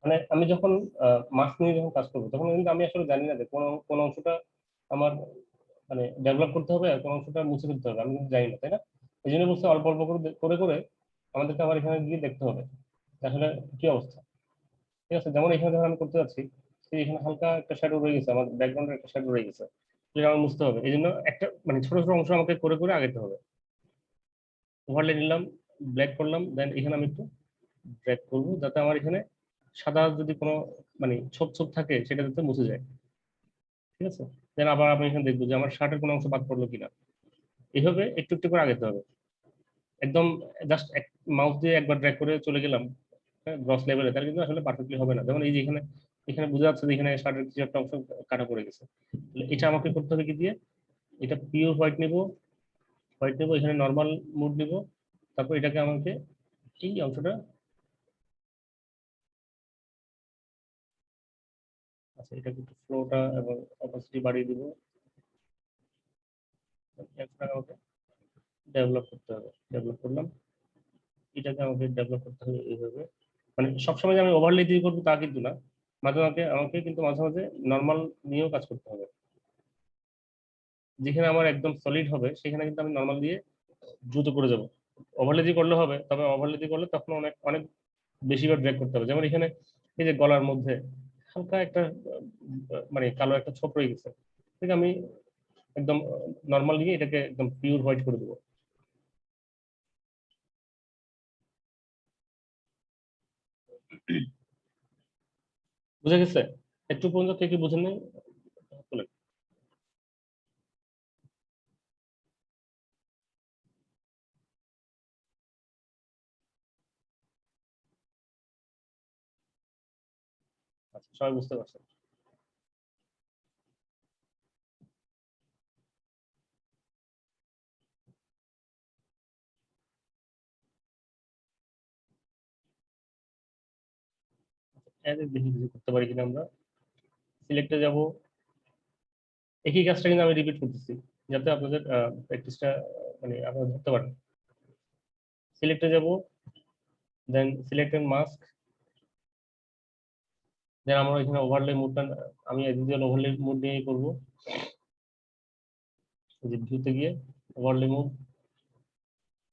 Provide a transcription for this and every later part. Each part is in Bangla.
মানে আমি যখন মাস্ক নিয়ে যখন কাজ করবো তখন কিন্তু আমি আসলে জানি না যে কোন কোন অংশটা আমার মানে ডেভেলপ করতে হবে আর কোন অংশটা মুছে ফেলতে হবে, আমি কিন্তু জানি না, তাই না? এই জন্য বলছি অল্প অল্প করে করে করে আমাদেরকে আবার এখানে গিয়ে দেখতে হবে যে আসলে কি অবস্থা। ঠিক আছে, যেমন এখানে যখন আমি করতে যাচ্ছি, সেই এখানে হালকা একটা শ্যাডো রয়ে গেছে, আমার ব্যাকগ্রাউন্ডের একটা শ্যাডো রয়ে গেছে, যেটা আমার মুছতে হবে। এই জন্য একটা মানে ছোট ছোট অংশ আমাকে করে করে আগাতে হবে। ওভারলে নিলাম, ব্ল্যাক করলাম, দেন এখানে আমি একটু ড্র্যাগ করবো যাতে আমার এখানে সাদা যদি কোনো মানে ছোপ ছোপ থাকে সেটা যাতে মুছে যায়। ঠিক আছে, দেন আবার আমি এখানে দেখবো যে আমার শার্টের কোনো অংশ বাদ পড়লো কিনা। এইভাবে একটু একটু করে আগাতে হবে একদম। জাস্ট এক মাউস দিয়ে একবার ড্র্যাগ করে চলে গেলাম গ্রস লেভেলে, তাহলে কিন্তু আসলে পারফেক্টলি হবে না। যেমন এই যে এখানে এখানে বোঝা যাচ্ছে যে এখানে শার্টের কিছু একটা অংশ কাটা পড়ে গেছে। তাহলে এটা আমাকে করতে হবে কি দিয়ে, এটা পিওর হোয়াইট নেব, হোয়াইট নেব, এখানে নর্মাল মুড নেব, তারপর এটাকে আমাকে এই অংশটা, আচ্ছা এটাকে একটু ফ্লোটা এবং অপাসিটি বাড়িয়ে দিব, আমাকে ডেভেলপ করতে হবে। ডেভেলপ করলাম, এটাকে আমাকে ডেভেলপ করতে হবে এইভাবে। মানে সবসময় যে আমি ওভারলে দিয়ে করবো তা কিন্তু না, মাঝে মাঝে আমাকে কিন্তু মাঝে মাঝে নর্মাল নিয়েও কাজ করতে হবে। যেখানে আমার একদম সলিড হবে সেখানে কিন্তু আমি নর্মাল দিয়ে দ্রুত করে যাব। ওভারলে দিয়ে করলে হবে, তবে ওভারলে দিয়ে করলে তখন অনেক অনেক বেশিবার ড্র্যাগ করতে হবে। যেমন এখানে এই যে গলার মধ্যে হালকা একটা মানে কালো একটা ছোপ রয়ে গেছে, ঠিক আমি একদম নর্মাল নিয়ে এটাকে একদম পিওর হোয়াইট করে দেবো। বুঝে গেছে? একটু পর্যন্ত কে কি বুঝেন নাই বলেন। আচ্ছা, সবাই বুঝতে পারছেন? দেখি কিছু করতে পারি কিনা আমরা। সিলেক্টে যাব, একই কাজটা কিন্তু আমি রিপিট করতেছি যাতে আপনাদের প্র্যাকটিসটা মানে আপনারা ধরতে পারেন। সিলেক্টে যাব, দেন সিলেক্ট এন্ড মাস্ক, দেন আমরা এখানে ওভারলে মুডটা আমি এজ ইউজুয়াল ওভারলে মুড নিয়ে করবো। যে ভিউতে গিয়ে ওভারলে মুড,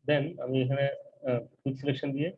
দেন আমি এখানে কুইক সিলেকশন দিয়ে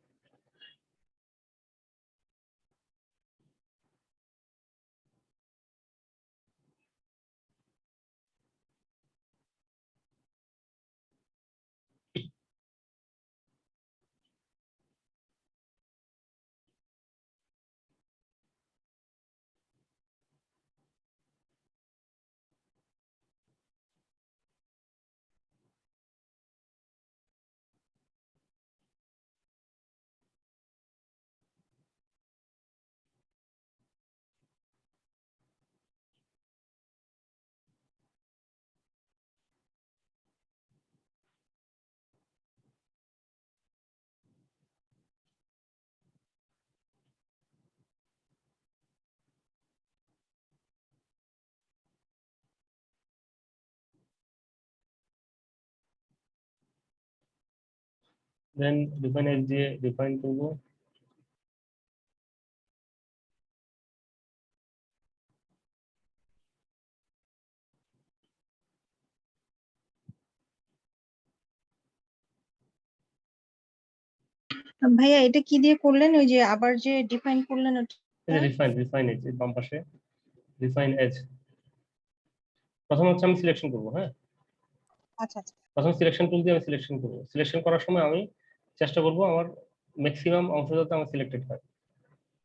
দেন ডিফাইন এজ দিয়ে ডিফাইন করবো। ভাইয়া এটা কি দিয়ে করলেন, ওই যে আবার যে ডিফাইন করলেন এই ওটা? যে রিফাইন রিফাইন এজ বাম পাশে রিফাইন এজ, প্রথম হচ্ছে আমি সিলেকশন করবো। হ্যাঁ, আচ্ছা আচ্ছা। প্রথম সিলেকশন টুল দিয়ে আমি সিলেকশন করবো। সিলেকশন করার সময় আমি চেষ্টা করবো আমার ম্যাক্সিমাম অংশ যাতে আমার সিলেক্টেড হয়।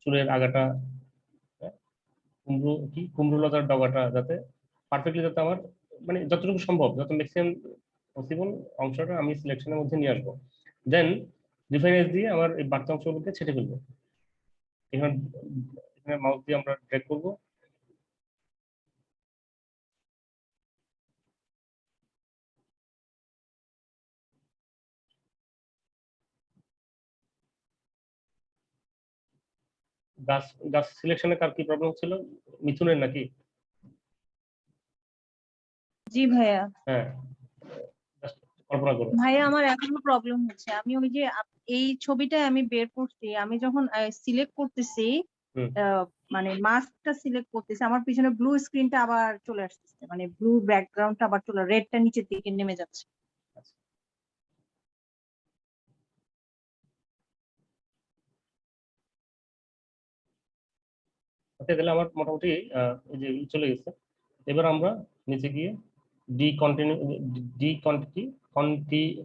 চুলের আগাটা, হ্যাঁ, কুমড়ো কি কুমড়ো লতার ডগাটা যাতে পারফেক্টলি, যাতে আমার মানে যতটুকু সম্ভব যত ম্যাক্সিমাম পসিবল অংশটা আমি সিলেকশনের মধ্যে নিয়ে আসবো। দেন রিফাইন এজ দিয়ে আমার এই বাড়তি অংশগুলোকে ছেটে ফেলবো। এখানে এখানে মাউস দিয়ে আমরা ড্র্যাগ করবো। গাছ গাছ সিলেকশনে কার কি প্রবলেম ছিল, মিথুনের নাকি? জি ভাইয়া। হ্যাঁ, just কল্পনা করো। ভাইয়া আমার এখনো প্রবলেম হচ্ছে, আমি ওই যে এই ছবিটা আমি বের করছি, আমি যখন সিলেক্ট করতেছি হুম। মানে মাস্কটা সিলেক্ট করতেছি, আমার পিছনে ব্লু স্ক্রিনটা আবার চলে আসতেছে, মানে ব্লু ব্যাকগ্রাউন্ডটা আবার চলে, রেডটা নিচের দিকে নেমে যাচ্ছে। আচ্ছা। ওকে, তাহলে আমার মোটামুটি এই যে চলে গেছে। এবার আমরা নিচে গিয়ে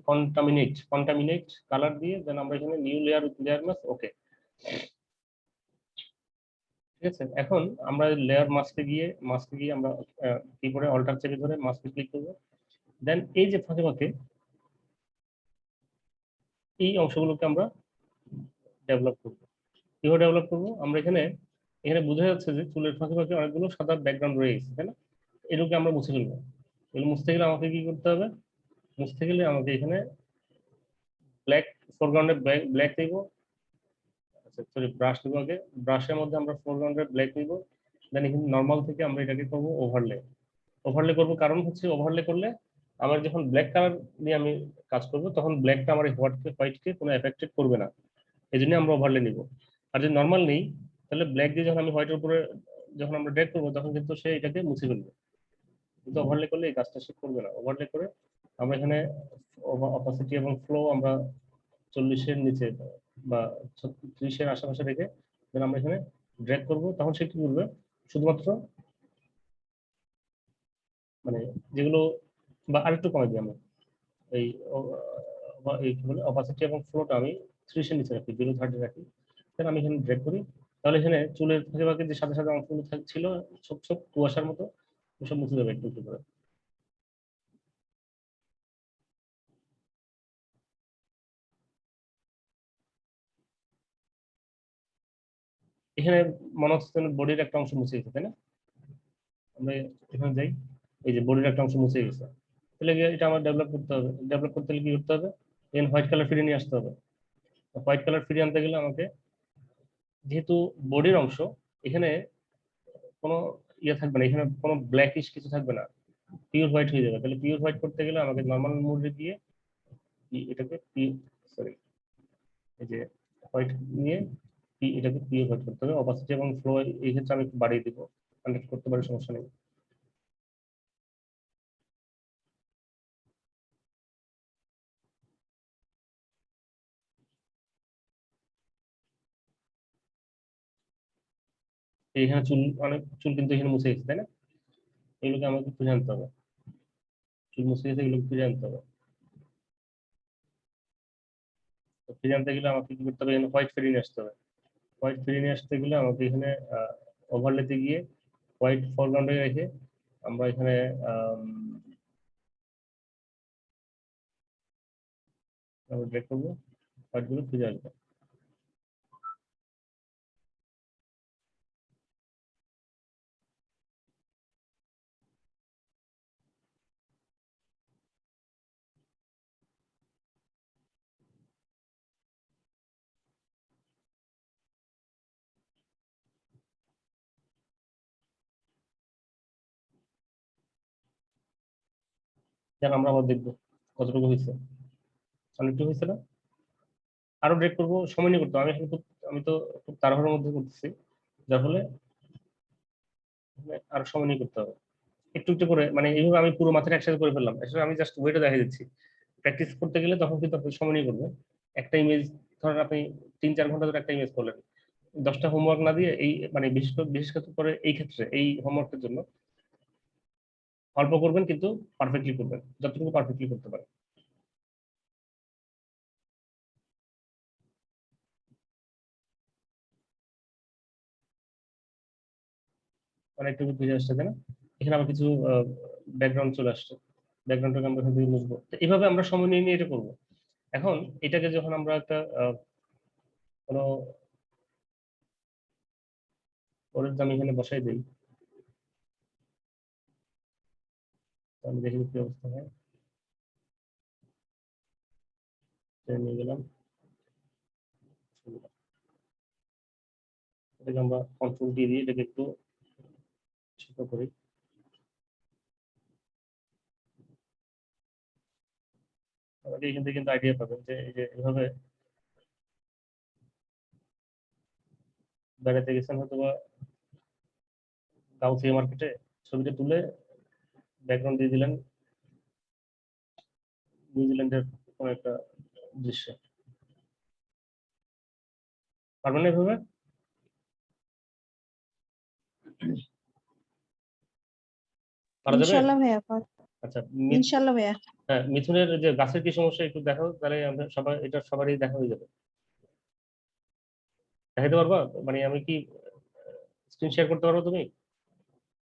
কন্টামিনেট কালার দিয়ে দেন আমরা এখানে new layer with layer mask. Okay, ঠিক আছে। এখন আমরা মাস্কে গিয়ে আমরা কিবোর্ডে অল্টার চেপে ধরে মাস্কে ক্লিক করবো। দেন এই যে ফাঁকে ফাঁকে এই অংশগুলোকে আমরা ডেভেলপ করবো। কিভাবে ডেভেলপ করবো? আমরা এখানে এখানে বোঝা যাচ্ছে যে চুলের ফাঁকে ফাঁকে অনেকগুলো সাদা ব্যাকগ্রাউন্ড রয়ে গেছে, তাই না? এগুলোকে আমরা মুছে ফেলবো। এগুলো মুছতে গেলে আমাকে কি করতে হবে? মুছতে গেলে আমাকে এখানে ব্ল্যাক ফোরগ্রাউন্ডে ব্ল্যাক দিব। আচ্ছা সরি, ব্রাশ দিব আগে। ব্রাশের মধ্যে আমরা ফোরগ্রাউন্ডে ব্ল্যাক দিব। দেন এখানে নর্মাল থেকে আমরা এটাকে করবো ওভারলে। ওভারলে করবো কারণ হচ্ছে ওভারলে করলে আমার যখন ব্ল্যাক কালার নিয়ে আমি কাজ করবো তখন ব্ল্যাকটা আমার হোয়াইটকে কোনো এফেক্টেড করবে না, এই জন্য আমরা ওভারলে নিব। আর যদি নর্মাল নেই তাহলে ব্ল্যাক দিয়ে যখন আমি হোয়াইটের উপরে যখন আমরা ড্র্যাগ করবো তখন কিন্তু সে এটাকে মুছে ফেলবে। কিন্তু ওভারলে করলে এই কাজটা সে করবে না। ওভারলে করে আমরা এখানে অপাসিটি এবং ফ্লো আমরা 40-এর নিচে বা 30-এর আশেপাশে রেখে দেন আমরা এখানে ড্র্যাগ করবো, তখন সে কি করবে? শুধুমাত্র মানে যেগুলো বা আরেকটু কমে দিই আমরা এই এই কি বলে অপাসিটি এবং ফ্লোটা আমি 30-এর নিচে রাখি, 0-30 রাখি। দেন আমি এখানে ড্র্যাগ করি, তাহলে এখানে চুলের ফাঁকে ফাঁকে যে সাদা সাদা অংশগুলো ছিল ছোপ ছোপ কুয়াশার মতো, ওসব মুছে যাবে একটু একটু করে। এখানে মনে হচ্ছে বডির একটা অংশ মুছে গেছে, তাই না? আমরা এখানে যাই, এই যে বডির একটা অংশ মুছে গেছে। তাহলে এটা আমার ডেভেলপ করতে হবে। ডেভেলপ করতে হলে কি করতে হবে? এখানে হোয়াইট কালার ফিরিয়ে নিয়ে আসতে হবে। হোয়াইট কালার ফিরিয়ে আনতে গেলে আমাকে, যেহেতু বডির অংশ, এখানে কোনো ইয়ে থাকবে না, এখানে কোনো ব্ল্যাকিশ কিছু থাকবে না, পিওর হোয়াইট হয়ে যাবে। তাহলে পিওর হোয়াইট করতে গেলে আমাকে নর্মাল মোডে গিয়ে এটাকে সরি এই যে হোয়াইট নিয়ে এটাকে পিওর হোয়াইট করতে হবে। অপাসিটি এবং ফ্লো এই ক্ষেত্রে আমি একটু বাড়িয়ে দিব, কানেক্ট করতে পারি, সমস্যা নেই। এইখানে চুল, অনেক চুল কিন্তু এখানে মুছে গেছে, তাই না? এগুলোকে আমাকে খুঁজে আনতে হবে। চুল মুছে গেছে, এগুলোকে খুঁজে আনতে হবে। তো খুঁজে আনতে গেলে আমাকে কি করতে হবে? এখানে হোয়াইট ফিরিয়ে নিয়ে আসতে হবে। হোয়াইট ফিরিয়ে নিয়ে আসতে গেলে আমাকে এখানে ওভারলেতে গিয়ে হোয়াইট ফরগ্রাউন্ডে রেখে আমরা এখানে ড্রেক করবো, হোয়াইট গুলো খুঁজে আসবো। যেন আমরা আবার দেখবো কতটুকু হয়েছে। অনেকটু হয়েছে না? আরো ড্রেক করবো, সময় নিয়ে করতে হবে। আমি তো খুব তাড়াহুড়োর মধ্যে করতেছি, যার ফলে আরো সময় নিয়ে করতে হবে। একটু একটু করে, মানে এইভাবে আমি পুরো মাথাটা একসাথে করে ফেললাম, আসলে আমি জাস্ট ওয়েটা দেখা দিচ্ছি। প্র্যাকটিস করতে গেলে তখন কিন্তু আপনি সময় নিয়ে করবেন। একটা ইমেজ ধরেন আপনি 3-4 ঘন্টা ধরে একটা ইমেজ করলেন, 10টা হোমওয়ার্ক না দিয়ে এই মানে বিশেষ করে এই ক্ষেত্রে এই হোমওয়ার্কের জন্য অল্প করবেন কিন্তু পারফেক্টলি করবেন, যতটুকু পারফেক্টলি করতে পারেন। মানে একটু বুঝে আসছে, তাই না? এখানে আবার কিছু ব্যাকগ্রাউন্ড চলে আসছে, ব্যাকগ্রাউন্ডটাকে আমরা এখান থেকে মুছবো। তো এইভাবে আমরা সময় নিয়ে নিয়ে এটা করবো। এখন এটাকে যখন আমরা একটা কোনো ওর দাম এখানে বসাই দিই, আমি দেখি কি অবস্থা হয়। নিয়ে গেলাম, এটাকে আমরা কন্ট্রোল দিয়ে দিয়ে এটাকে একটু ছোট করি। তাহলে এখান থেকে কিন্তু আইডিয়া পাবেন যে এই যে এভাবে বেড়াতে গেছেন হয়তো বা গাউসিয়া মার্কেটে, ছবিটা তুলে ব্যাকগ্রাউন্ড দিয়ে দিলেন নিউজিল্যান্ডের কোনো একটা দৃশ্য। পারবেন না এভাবে? পারা যাবে? ইনশাআল্লাহ ভাইয়া আচ্ছা, ইনশাআল্লাহ ভাইয়া। হ্যাঁ, মিথুনের যে গাছের কি সমস্যা একটু দেখাও, তাহলে আমরা সবাই এটা সবারই দেখা হয়ে যাবে। দেখাতে পারবা? মানে আমি কি স্ক্রিন শেয়ার করতে পারবো তুমি?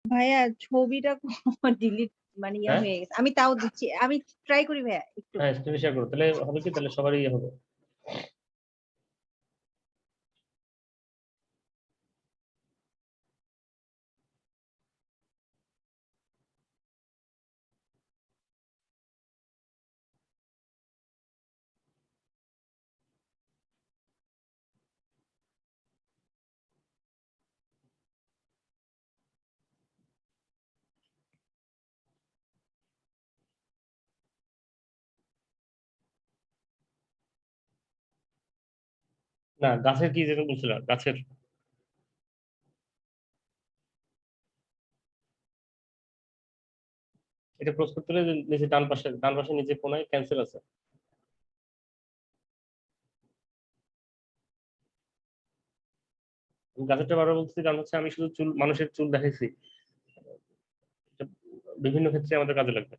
ভাইয়া ছবিটা ডিলিট মানে ইয়া হ্যাঁ হয়ে গেছে, আমি তাও দিচ্ছি, আমি ট্রাই করি ভাইয়া একটু। হ্যাঁ, স্ক্রিন শেয়ার করো, তাহলে হবে কি, তাহলে সবারই ইয়ে হবে। না, গাছের কি যেটা বলছিলাম, গাছের এটা ক্লোজ করতে হলে নিচে ডান পাশে নিচে কোনায় ক্যান্সেল আছে। গাছেরটা বারবার বলছি, কারণ হচ্ছে আমি শুধু চুল, মানুষের চুল দেখাইছি, এটা বিভিন্ন ক্ষেত্রে আমাদের কাজে লাগবে।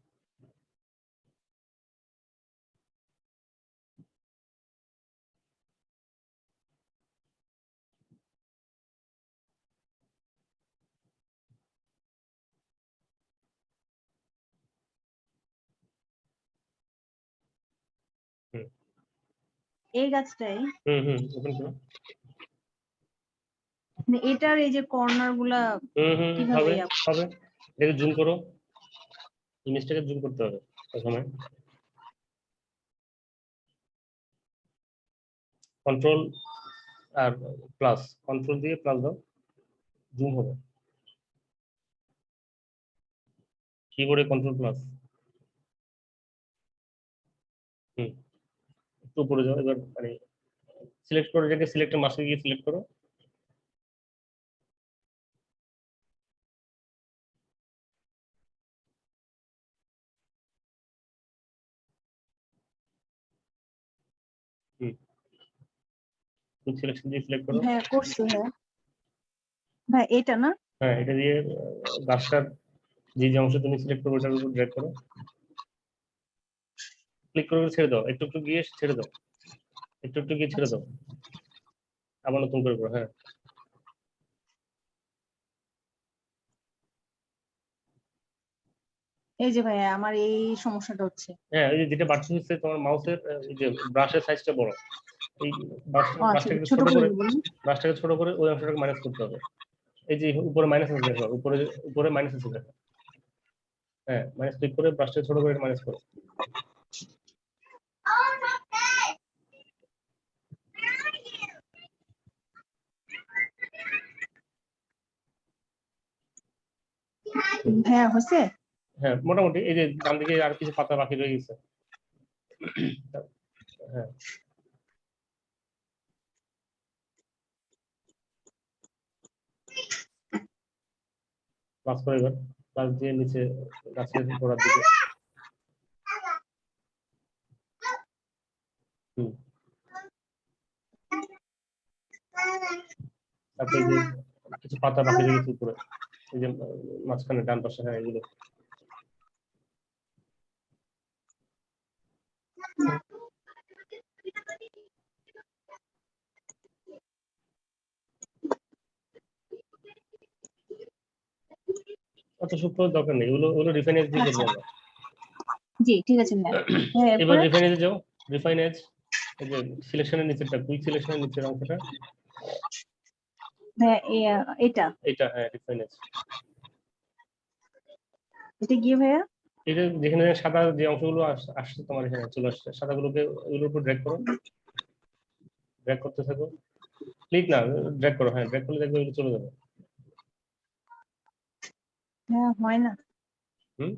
হুম এই গাছটাই হুম, ওপেন করো। মানে এটার এই যে কর্নার গুলা কিভাবে হবে হবে। এটাকে জুম করো, ইমেজটাকে জুম করতে হবে প্রথমে। কন্ট্রোল আর প্লাস, কন্ট্রোল দিয়ে প্লাস দাও, জুম হবে। কিবোর্ডে কন্ট্রোল প্লাস। হুম, একটু উপরে যাও এবার, মানে সিলেক্ট করো, এটাকে সিলেক্টের মাসে গিয়ে সিলেক্ট করো। হুম, সিলেকশন দিয়ে সিলেক্ট করো। হ্যাঁ করছি হ্যাঁ ভাই, এটা না? হ্যাঁ, এটা দিয়ে গাছটার যে যে অংশ তুমি সিলেক্ট করবে ওটার উপর ড্র্যাগ করো, ক্লিক করে ছেড়ে দাও, একটু একটু গিয়ে ছেড়ে দাও, একটু একটু গিয়ে ছেড়ে আচ্ছা দাও, আবার নতুন করে করো। হ্যাঁ এই যে ভাইয়া আমার এই সমস্যাটা হচ্ছে। হ্যাঁ, এই যে যেটা বাড়তি হচ্ছে তোমার মাউসের এই যে ব্রাশের সাইজটা বড়, এই ও আচ্ছা, ব্রাশটাকে ছোট ছোট করে করে, দিব না? ব্রাশটাকে ছোট করে ওই অংশটাকে মাইনাস করতে হবে। এই যে উপরে মাইনাস আছে দেখো, উপরে উপরে মাইনাস আছে দেখো। হ্যাঁ, মাইনাস ক্লিক করে ব্রাশটাকে ছোট করে মাইনাস করো। ভাইয়া হয়েছে? হ্যাঁ মোটামুটি, এই যে ডান দিকে আর কিছু পাতা বাকি রয়ে গেছে। হ্যাঁ, প্লাস করে এবার, প্লাস দিয়ে নিচে গাছের গোড়ার দিকে। হুম, তারপরে যে কিছু পাতা বাকি রয়ে গেছে উপরে, এই যে মাঝখানে ডান পাশে, হ্যাঁ এগুলো। অত সূক্ষ্ম দরকার নেই, ওগুলো ওগুলো রিফাইন এজ দিয়ে করবো আচ্ছা আমরা। জি ঠিক আছে ভাইয়া। হ্যাঁ এবার এরপরে? রিফাইন এজে যাও, রিফাইন এজ, এই যে সিলেকশনের নিচেরটা, কুইক সিলেকশনের নিচের অংশটা, ভাইয়া এটা এটা হ্যাঁ রিফাইন এজ। এটা গিয়ে ভাইয়া এটা যেখানে সাদা যে অংশগুলো আসছে তোমার এখানে চলে আসছে, সাদাগুলোকে ওগুলোর উপর ড্র্যাগ করো, ড্র্যাগ করতে থাকো, ক্লিক না, ড্র্যাগ করো, হ্যাঁ ড্র্যাগ করলে দেখবে ওগুলো চলে যাবে। হ্যাঁ হয় না। হুম,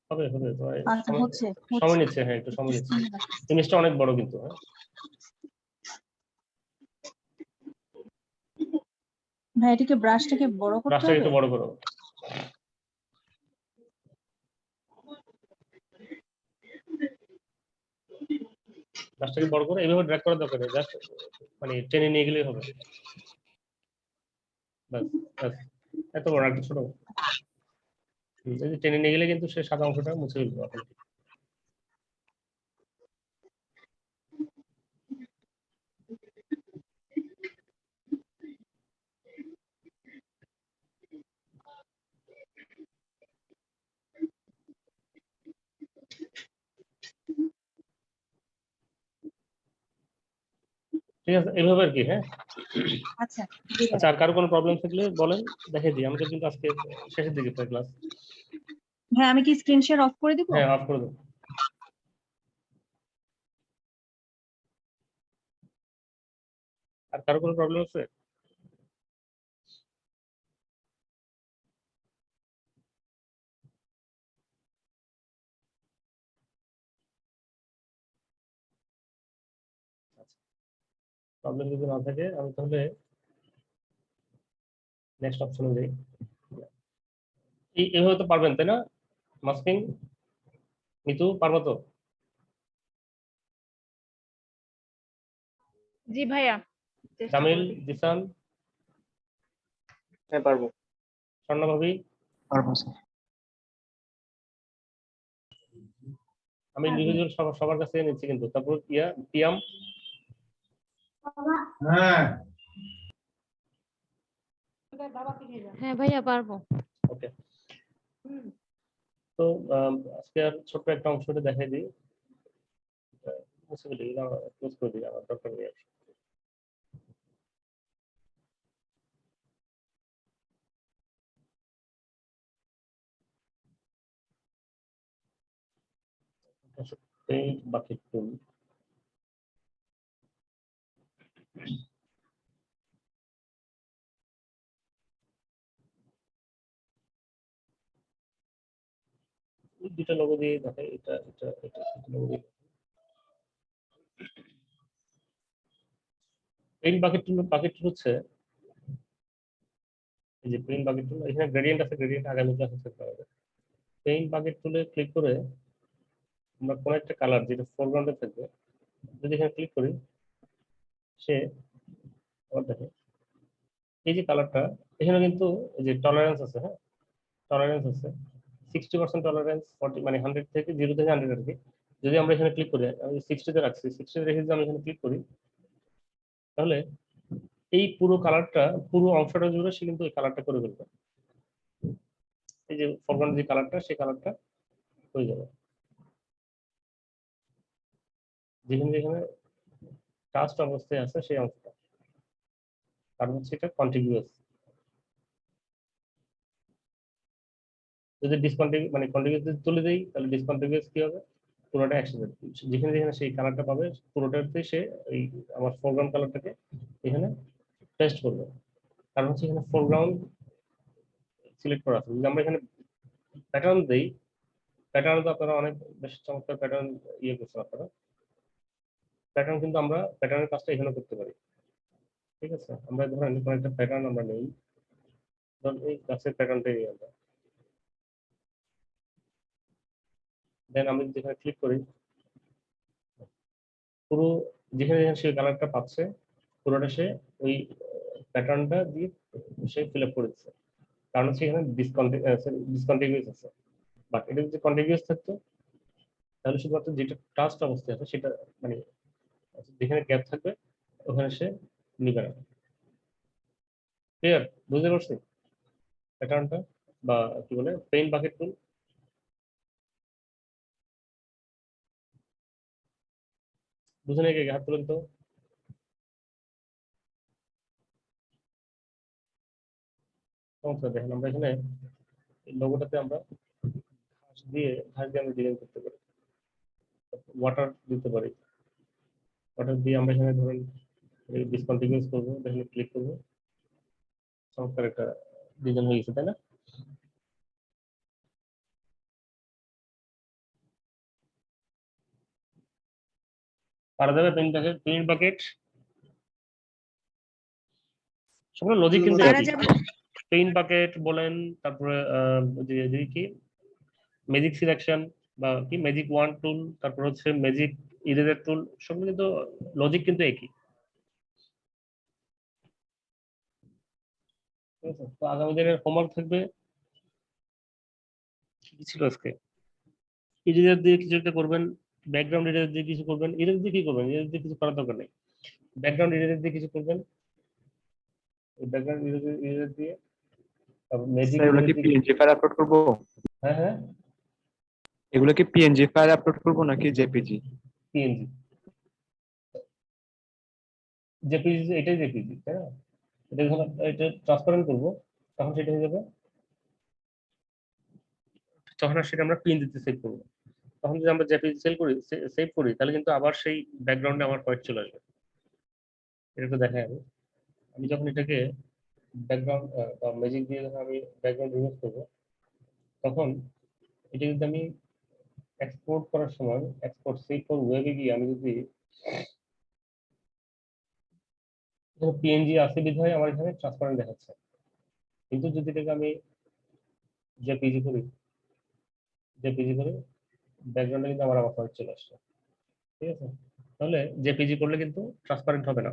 হবে হবে তো আচ্ছা হচ্ছে সময় নিচ্ছে, হ্যাঁ একটু সময় নিচ্ছে, জিনিসটা অনেক বড় কিন্তু। হ্যাঁ ভাই এটাকে ব্রাশটাকে বড় করতে ব্রাশটাকে হবে? একটু বড় করো, ব্রাশটাকে বড় করে এইভাবে ড্র্যাগ করার দরকার নেই, জাস্ট মানে টেনে নিয়ে গেলেই হবে, ব্যাস ব্যাস, এত বড় একটা ছোট, এই যে টেনে নিয়ে গেলে কিন্তু সে সাদা অংশটা মুছে ফেলবে অটোমেটিক। ঠিক আছে, এইভাবে আর কি। হ্যাঁ আচ্ছা ঠিক আচ্ছা, আছে। আর কারো কোনো প্রবলেম থাকলে বলেন, দেখিয়ে দিই। আমাদের কিন্তু আজকে শেষের দিকে প্রায় ক্লাস। হ্যাঁ আমি কি স্ক্রিন শেয়ার অফ করে দিব? হ্যাঁ অফ করে দেবো। আর কারো কোনো প্রবলেম আছে? প্রবলেম যদি না থাকে আমি তাহলে নেক্সট অপশনে যাই। এইভাবে তো পারবেন তাই না? মাস্কিং মিতু পারবো তো? জি ভাইয়া, চেষ্টা জামিল, করব। জিসান, হ্যাঁ পারবো। স্বর্ণা ভাবি, পারবো স্যার। আমি ইন্ডিভিজুয়াল সবার কাছে নিচ্ছি কিন্তু। তারপর পিয়াম, হ্যাঁ হ্যাঁ ভাইয়া পারবো। ওকে। তো আজকে আর ছোট্ট একটা অংশটা দেখাই দিই, মুছে ফেলি, ক্লোজ করে দিই, আমার দরকার নেই আর। পেইন্ট বাকেট টুল, দুটা লোগো দিয়ে দেখাই, এটা এটা এটা লোগো দিয়ে। পেইন্ট বাকেট টুল হচ্ছে এই যে পেইন্ট বাকেট টুল, এখানে গ্রেডিয়েন্ট আছে, গ্রেডিয়েন্ট আগামী ক্লাসে সেট করা হবে। পেইন্ট বাকেট টুলে ক্লিক করে আমরা কোন একটা কালার যেটা ফোরগ্রাউন্ডে থাকবে, যদি এখানে ক্লিক করি, সে আবার দেখে এই যে কালারটা, এখানে কিন্তু এই যে টলারেন্স আছে। হ্যাঁ টলারেন্স আছে 60% টলারেন্স, 40 মানে 100 থেকে 0 থেকে 100 আর কি। যদি আমরা এখানে ক্লিক করি, আমি 60 তে রাখছি, 60 তে রেখে যদি আমি এখানে ক্লিক করি, তাহলে এই পুরো কালারটা, পুরো অংশটা জুড়ে সে কিন্তু এই কালারটা করে ফেলবে। এই যে ফরগ্রাউন্ড যে কালারটা, সেই কালারটা হয়ে যাবে। যেখানে যেখানে টাস্ট অবস্থায় আছে সেই অংশটা, কারণ হচ্ছে এটা কন্টিনিউয়াস। যদি ডিসকন্টিনিউ মানে কন্টিনিউয়াস তুলে দেই, তাহলে ডিসকন্টিনিউয়াস কি হবে, পুরোটা একসাথে, যেখানে যেখানে সেই কালারটা পাবে পুরোটাতে সে এই আমার ফোরগ্রাউন্ড কালারটাকে এখানে পেস্ট করবে। কারণ হচ্ছে এখানে ফোরগ্রাউন্ড সিলেক্ট করা আছে। যদি আমরা এখানে প্যাটার্ন দেই, প্যাটার্ন তো আপনারা অনেক বেশ চমৎকার প্যাটার্ন ইয়ে করছেন আপনারা। প্যাটার্ন কিন্তু আমরা প্যাটার্নের কাজটা এখানে করতে পারি। ঠিক আছে, আমরা ধরেন কোনো একটা প্যাটার্ন আমরা নেই, ধরুন এই গাছের প্যাটার্নটাই নিই আমরা। দেন আমি যেখানে ক্লিক করি, পুরো যেখানে যেখানে সে কালারটা পাচ্ছে পুরোটা সে ওই প্যাটার্নটা দিয়ে সে ফিল আপ করে দিচ্ছে। কারণ হচ্ছে এখানে ডিসকন্টিনিউয়াস আছে। বাট এটা যদি কন্টিনিউয়াস থাকতো, তাহলে শুধুমাত্র যেটা টাস্ট অবস্থায় আছে সেটা মানে যেখানে গ্যাপ থাকবে ওখানে সে নিবে না। ক্লিয়ার? বুঝতে পারছি প্যাটার্নটা, বা কি বলে পেইন্ট বাকেট টুল? বুঝে নাকি, হাত তুলেন তো। সমস্যা দেখেন, আমরা এখানে লোগোটাতে আমরা ঘাস দিয়ে আমরা ডিজাইন করতে পারি, ওয়াটার দিতে পারি। ওয়াটার দিয়ে আমরা এখানে ধরেন ডিসকন্টিনিউয়াস করবো, এখানে ক্লিক করবো, চমৎকার একটা ডিজাইন হয়ে গেছে তাই না? পারা যাবে পেইন্ট বাকেট সবগুলো লজিক কিন্তু পারা একই। যাবে। পেইন্ট বাকেট বলেন, তারপরে কি ম্যাজিক সিলেকশন বা কি ম্যাজিক ওয়ান টুল, তারপর হচ্ছে ম্যাজিক ইরেজার টুল, সবগুলো কিন্তু লজিক কিন্তু একই। ঠিক আছে, তো আগামী দিনের হোমওয়ার্ক থাকবে কি ছিল আজকে, ইরেজার দিয়ে কিছু একটা করবেন, ব্যাকগ্রাউন্ড ইরেজার দিয়ে কিছু করবেন। ইরেজার দিয়ে কি করবেন? ইরেজার দিয়ে কিছু করার দরকার নেই, ব্যাকগ্রাউন্ড ইরেজার দিয়ে কিছু করবেন, ব্যাকগ্রাউন্ড ইরেজার দিয়ে, তারপর ম্যাজিক স্যার এগুলো ইরেজার কি দিয়ে। পিএনজি ফাইল আপলোড করবো? হ্যাঁ হ্যাঁ, এগুলো কি পিএনজি ফাইল আপলোড করবো নাকি জেপিজি? পিএনজি, জেপিজি, এটাই জেপিজি, তাই না? এটা যখন এটা ট্রান্সপারেন্ট করবো তখন সেটা হয়ে যাবে, তখন আর সেটা আমরা পিএনজিতে সেভ করবো। তখন যদি আমরা জেপিজি সেভ করি তাহলে কিন্তু আবার সেই ব্যাকগ্রাউন্ডে আমার পয়েন্ট চলে আসবে। এটা তো দেখাই আমি, আমি যখন এটাকে ব্যাকগ্রাউন্ড বা ম্যাজিক দিয়ে যখন আমি ব্যাকগ্রাউন্ড রিমুভ করবো, তখন এটা যদি আমি এক্সপোর্ট করার সময় এক্সপোর্ট সেভ ফর ওয়েবে গিয়ে আমি যদি পিএনজি আছে বিধায় আমার এখানে ট্রান্সপারেন্ট দেখাচ্ছে, কিন্তু যদি এটাকে আমি জেপিজি করি, ব্যাকগ্রাউন্ডে কিন্তু আমার আবার পয়েন্ট চলে আসছে। ঠিক আছে, তাহলে জেপিজি করলে কিন্তু ট্রান্সপারেন্ট হবে না,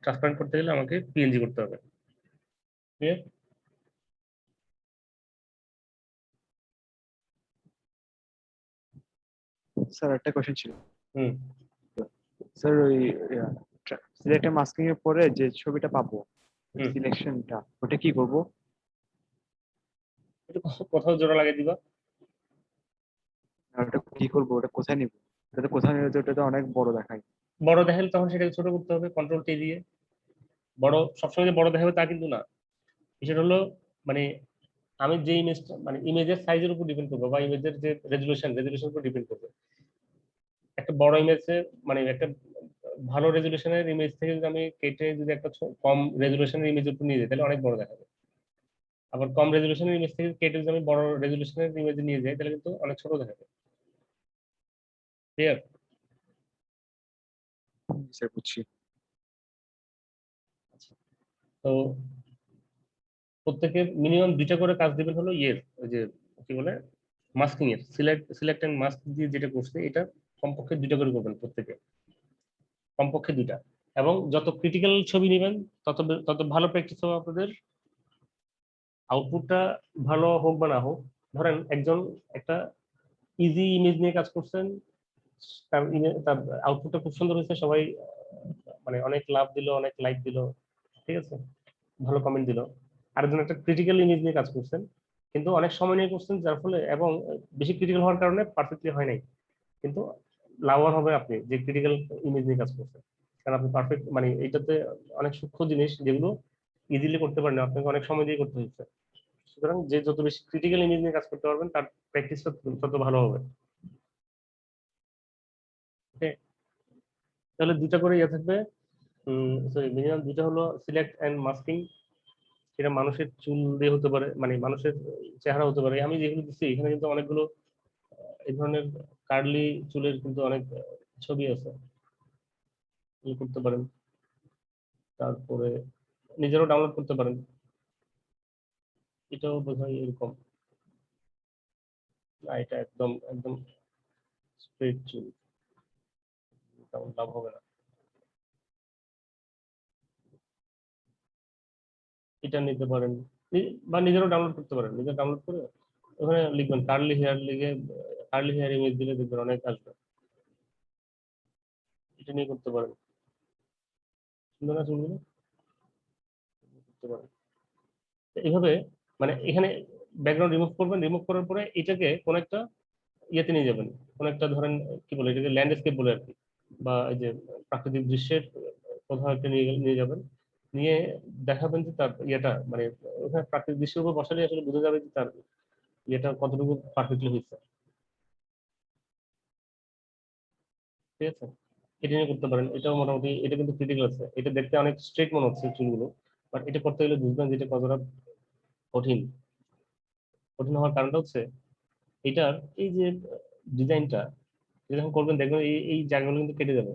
ট্রান্সপারেন্ট করতে গেলে আমাকে পিএনজি করতে হবে। ক্লিয়ার? স্যার একটা কোশ্চেন ছিল। হুম, স্যার ওই সিলেক্ট মাস্কিং এর পরে যে ছবিটা পাবো, হুম। সিলেকশনটা ওটা কি করব? একটু কোথাও জোড়া লাগিয়ে দিবা। আর ওটা কি করব, ওটা কোথায় নিব? ওটা তো কোথায় নিলে তো ওটা তো অনেক বড় দেখায়। বড় দেখালে তখন সেটাকে ছোট করতে হবে কন্ট্রোল টি দিয়ে। বড় সবসময় যে বড় দেখাবে তা কিন্তু না, বিষয়টা হলো মানে আমি যে ইমেজটা মানে ইমেজের সাইজের উপর ডিপেন্ড করবো, বা ইমেজের যে রেজুলেশন উপর ডিপেন্ড করবে। একটা বড় ইমেজে মানে একটা ভালো রেজুলেশনের ইমেজ থেকে যদি আমি কেটে যদি একটা কম রেজুলেশনের ইমেজ উপর নিয়ে যাই তাহলে অনেক বড় দেখাবে। আবার কম রেজুলেশনের ইমেজ থেকে কেটে যদি আমি বড় রেজুলেশনের ইমেজে নিয়ে যাই তাহলে কিন্তু অনেক ছোট দেখাবে। ক্লিয়ার? স্যার বুঝছি। তো প্রত্যেকের মিনিমাম 2টা করে কাজ দিবেন হলো ওই যে কি বলে মাস্কিং এর সিলেক্ট এন্ড মাস্ক দিয়ে যেটা করছে এটা কমপক্ষে 2টা করে করবেন প্রত্যেকে, কমপক্ষে 2টা। এবং যত ক্রিটিক্যাল ছবি নেবেন তত তত ভালো প্র্যাকটিস হবে আপনাদের। আউটপুটটা ভালো হোক বা না হোক, ধরেন একজন একটা ইজি ইমেজ নিয়ে কাজ করছেন, তার আউটপুটটা খুব সুন্দর হয়েছে, সবাই মানে অনেক লাভ দিল, অনেক লাইক দিল, ঠিক আছে, ভালো কমেন্ট দিল। আরেকজন একটা ক্রিটিক্যাল ইমেজ নিয়ে কাজ করছেন, কিন্তু অনেক সময় নিয়ে করছেন, যার ফলে এবং বেশি ক্রিটিক্যাল হওয়ার কারণে পারফেক্টলি হয় নাই, কিন্তু লাভবান হবে আপনি যে ক্রিটিক্যাল ইমেজ নিয়ে কাজ করছেন, কারণ আপনি পারফেক্ট মানে এইটাতে অনেক সূক্ষ্ম জিনিস যেগুলো ইজিলি করতে পারেন আপনাকে অনেক সময় দিয়ে করতে হচ্ছে। সুতরাং যে যত বেশি ক্রিটিক্যাল ইমেজ নিয়ে কাজ করতে পারবেন তার প্র্যাকটিসটা তত ভালো হবে। ওকে, তাহলে 2টা করে ইয়ে থাকবে, সরি মিনিমাম 2টা হলো সিলেক্ট এন্ড মাস্কিং। সেটা মানুষের চুল দিয়ে হতে পারে, মানে মানুষের চেহারা হতে পারে। আমি যেগুলো দিচ্ছি এখানে কিন্তু অনেকগুলো এই ধরনের কার্লি চুলের কিন্তু অনেক ছবি আছে, করতে পারেন। তারপরে নিজেরও ডাউনলোড করতে পারেন, এটাও বোধহয় এরকম না, এটা একদম একদম স্ট্রেট চুল, তেমন লাভ হবে না। এটা নিতে পারেন, বা নিজেরও ডাউনলোড করতে পারেন, নিজের ডাউনলোড করে ওখানে লিখবেন কার্লি হেয়ার, লিখে কার্লি হেয়ার ইমেজ দিলে দেখবেন অনেক আসবে। এটা নিয়ে করতে পারেন, সুন্দর না চুলগুলো, করতে পারেন। এইভাবে মানে এখানে ব্যাকগ্রাউন্ড রিমুভ করবেন, রিমুভ করার পরে এটাকে কোন একটা ইয়েতে নিয়ে যাবেন, কোন একটা ধরেন কি বলে এটাকে ল্যান্ডস্কেপ বলে আর কি, বা এই যে প্রাকৃতিক দৃশ্যের কোথাও একটা নিয়ে যাবেন, নিয়ে দেখাবেন যে তার ইয়েটা মানে ওখানে প্রাকৃতিক দৃশ্যের উপর বসালে আসলে বোঝা যাবে যে তার ইয়েটা কতটুকু পারফেক্টলি হয়েছে। ঠিক আছে, এটা নিয়ে করতে পারেন, এটাও মোটামুটি, এটা কিন্তু ক্রিটিক্যাল আছে, এটা দেখতে অনেক স্ট্রেট মনে হচ্ছে চুলগুলো, বাট এটা করতে গেলে বুঝবেন যে এটা কতটা কঠিন। কঠিন হওয়ার কারণটা হচ্ছে এটার এই যে ডিজাইনটা যখন করবেন দেখবেন এই এই জায়গাগুলো কিন্তু কেটে যাবে,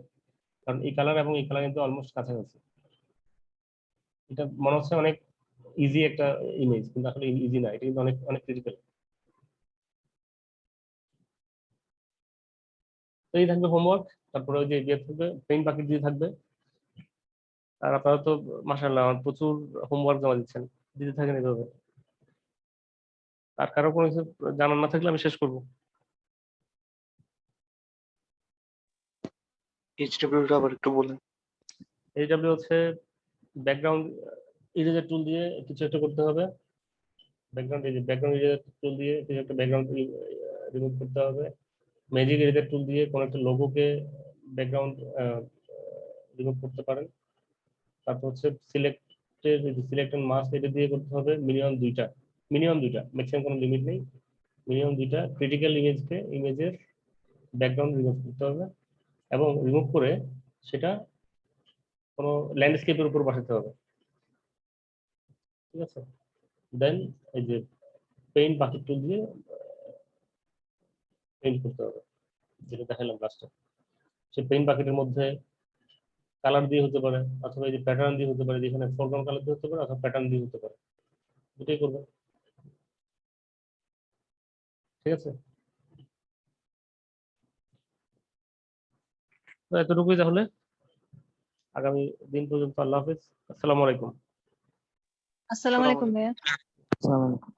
কারণ এই কালার এবং এই কালার কিন্তু অলমোস্ট কাছাকাছি। এটা মনে হচ্ছে অনেক ইজি একটা ইমেজ, কিন্তু আসলে ইজি না, এটা কিন্তু অনেক অনেক ক্রিটিক্যাল। তো এই থাকবে হোমওয়ার্ক, তারপরে ওই যে ইয়ে থাকবে পেইন্ট বাকেট দিয়ে থাকবে। আর আপনারা তো মাশাআল্লাহ প্রচুর হোমওয়ার্ক জমা দিচ্ছেন, দিতে থাকেন এইভাবে। আর কারো কোনো কিছু জানার না থাকলে আমি শেষ করবো। এইচডব্লিউটা আবার একটু বলেন। এইচডব্লিউ হচ্ছে ব্যাকগ্রাউন্ড ইরেজার টুল দিয়ে কিছু একটা করতে হবে। ব্যাকগ্রাউন্ড ইরেজার টুল দিয়ে কিছু একটা ব্যাকগ্রাউন্ড রিমুভ করতে হবে। ম্যাজিক ইরেজার টুল দিয়ে কোনো একটা লোগোকে ব্যাকগ্রাউন্ড রিমুভ করতে পারেন। তারপর হচ্ছে সিলেক্ট এন্ড মাস্ক এটা দিয়ে করতে হবে মিনিমাম দুইটা, ম্যাক্সিমাম কোনো লিমিট নেই। মিনিমাম দুইটা ক্রিটিক্যাল ইমেজের ব্যাকগ্রাউন্ড রিমুভ করতে হবে, এবং রিমুভ করে সেটা কোনো ল্যান্ডস্কেপের উপর বসাতে হবে। ঠিক আছে, দেন এই যে পেইন্ট বাকেট টুল দিয়ে পেইন্ট করতে হবে, যেটা দেখালাম লাস্টে। সেই পেইন্ট বাকেটের মধ্যে কালার দিয়ে হতে পারে, অথবা এই যে প্যাটার্ন দিয়ে হতে পারে, যেখানে ফোরগ্রাউন্ড কালার দিয়ে হতে পারে, অথবা প্যাটার্ন দিয়ে হতে পারে, এটাই করবে। ঠিক আছে, তো এতটুকুই তাহলে। আগামী দিন পর্যন্ত আল্লাহ হাফেজ, আসসালামু আলাইকুম। আসসালামু আলাইকুম ভাইয়া। আসসালামু আলাইকুম।